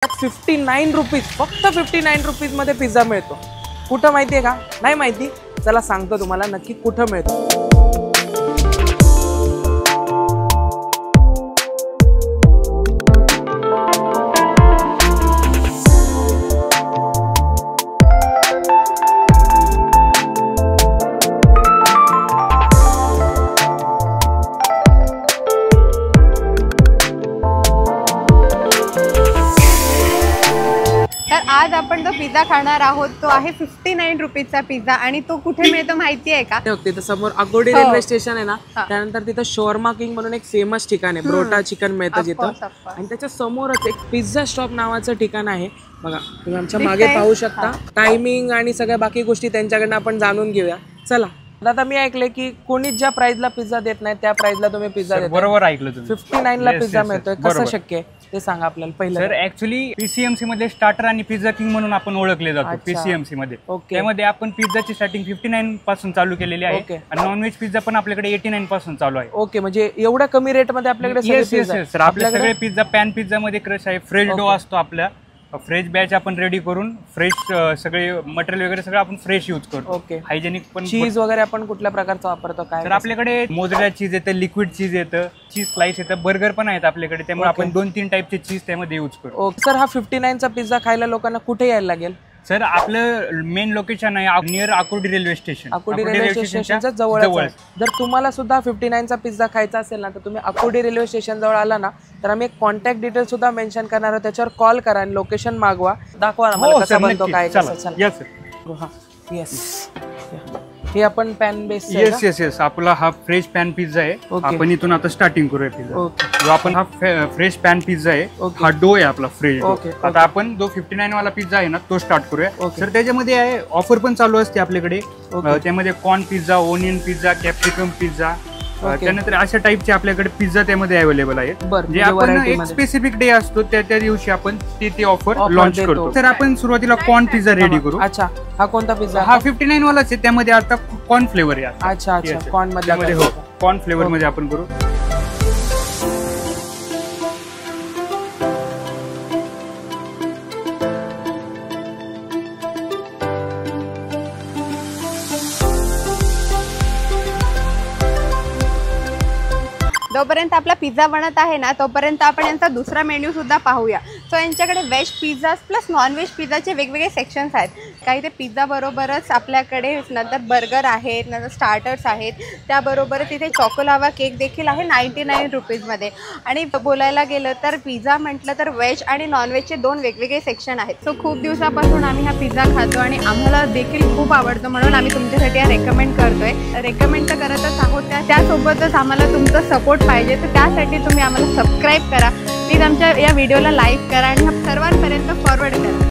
59 rupees, फक्त 59 rupees मध्ये pizza मिळतो। कुठं माहिती आहे का? नाही माहिती? चला सांगतो तुम्हाला नक्की कुठं मिळतो। आज आपण जो पिझ्झा खाणार आहोत तो आहे 59 रुपीजचा पिझ्झा आणि तो कुठे मिळतो माहिती आहे का? तिथे समोर अकोडी रेल्वे स्टेशन आहे ना, त्यानंतर तिथे शॉर्मा किंग म्हणून एक फेमस ठिकाण आहे, ब्रोटा चिकन मिळतं जिथं, आणि त्याच्या समोरच एक पिझ्झा स्टॉप नावाचं ठिकाण आहे बघा, तुम्ही आमच्या मागे पाहू शकता। टायमिंग आणि सगळ्या बाकी गोष्टी त्यांच्याकडनं आपण जाणून घेऊया। चला दादा, मी ऐकले की कोणीच ज्या प्राइसला पिझ्झा देत नाही त्या प्राइसला तुम्ही पिझ्झा देता। बरोबर ऐकलं तुम्ही, 59 ला पिझ्झा मिळतोय, कसं शक्य आहे ते सांगा आपल्याला पहिलं। सर ऍक्च्युली पीसीएमसी मध्ये स्टार्टर आणि पिझ्झा किंग म्हणून आपण ओळखले जातो पीसीएमसी मध्ये। त्यामध्ये आपण पिझ्झाची स्टार्टिंग 59 पासून चालू केलेली आहे आणि नॉनव्हेज पिझ्झा पण आपल्याकडे 89 पासून चालू आहे। ओके, म्हणजे एवढ्या कमी रेट मध्ये आपल्याकडे सर आपले सगळे पिझ्झा पॅन पिझ्झा मध्ये क्रश आहे, फ्रेश डो असतो आपल्या, फ्रेश बॅच आपण रेडी करून फ्रेश सगळे मटेरियल वगैरे सगळं आपण फ्रेश यूज करतो। ओके, हायजेनिक पण। चीज वगैरे आपण कुठल्या प्रकारचं वापरतो काय? तर आपल्याकडे मोझरेला चीज येतं, लिक्विड चीज येतं, चीज स्लाइस येतं, बर्गर पण आहेत आपल्याकडे, त्यामुळे आपण 2-3 टाईपचे चीज त्यामध्ये यूज करतो। ओके सर, हा 59 चा पिझ्झा खायला लोकांना कुठे यायला लागेल? सर आपलं मेन लोकेशन आहे near Akurdi railway station, Akurdi railway स्टेशनच्या जवळ। जर तुम्हाला सुद्धा 59 चा पिझ्झा खायचा असेल ना, तर तुम्ही आकुर्डी रेल्वे स्टेशन जवळ आला ना, तर आम्ही एक कॉन्टॅक्ट डिटेल सुद्धा मेन्शन करणार आहोत, त्याच्यावर कॉल करा आणि लोकेशन मागवा, दाखवा ना कसा बनतो काय कसं। येस, हे आपण पॅन बेस। येस आपला हा फ्रेश पॅन पिझ्झा आहे। आपण इथून आता स्टार्टिंग करूया पिझ्झा। जो आपण हा फ्रेश पॅन पिझ्झा आहे, हा डो आहे आपला फ्रेश डो। आता आपण जो 59 वाला पिझ्झा आहे ना तो स्टार्ट करूया। सर त्याच्यामध्ये आहे ऑफर पण चालू असते आपल्याकडे, त्यामध्ये corn pizza, onion pizza, capsicum pizza, त्यानंतर अशा टाईपचे आपल्याकडे पिझ्झा त्यामध्ये अवेलेबल आहेत। जे आपण एक स्पेसिफिक डे असतो त्या दिवशी आपण ते ऑफर लॉन्च करतो। तर आपण सुरुवातीला कॉर्न पिझ्झा रेडी करू। अच्छा, हा कोणता पिझ्झा? हा 59 वालाच आहे, त्यामध्ये आता कॉर्न फ्लेवर आहे। अच्छा अच्छा, कॉर्न मध्ये हो, कॉर्न फ्लेवर मध्ये आपण करू। जोपर्यंत आपला पिझ्झा बनत आहे ना तोपर्यंत आपण यांचा दुसरा मेन्यू सुद्धा पाहूया। सो यांच्याकडे veg pizza plus non veg पिझ्झाचे वेगवेगळे सेक्शन्स आहेत। काही ते पिझ्झा बरोबरच आपल्याकडे नंतर बर्गर आहेत, नंतर स्टार्टर्स आहेत, त्याबरोबरच इथे चॉकोलावा केक देखील आहे 99 रुपीजमध्ये। आणि बोलायला गेलं तर पिझ्झा म्हटलं तर व्हेज आणि नॉनव्हेजचे 2 वेगवेगळे सेक्शन आहेत। सो खूप दिवसापासून आम्ही हा पिझ्झा खातो आणि आम्हाला देखील खूप आवडतो, म्हणून आम्ही तुमच्यासाठी हा रेकमेंड करतोय। रेकमेंड तर करतच आहोत, त्यासोबतच आम्हाला तुमचा सपोर्ट पाहिजे, तर त्यासाठी तुम्ही आम्हाला सबस्क्राईब करा प्लीज, आमच्या या व्हिडिओला लाईक करा आणि सर्वांपर्यंत फॉरवर्ड करा।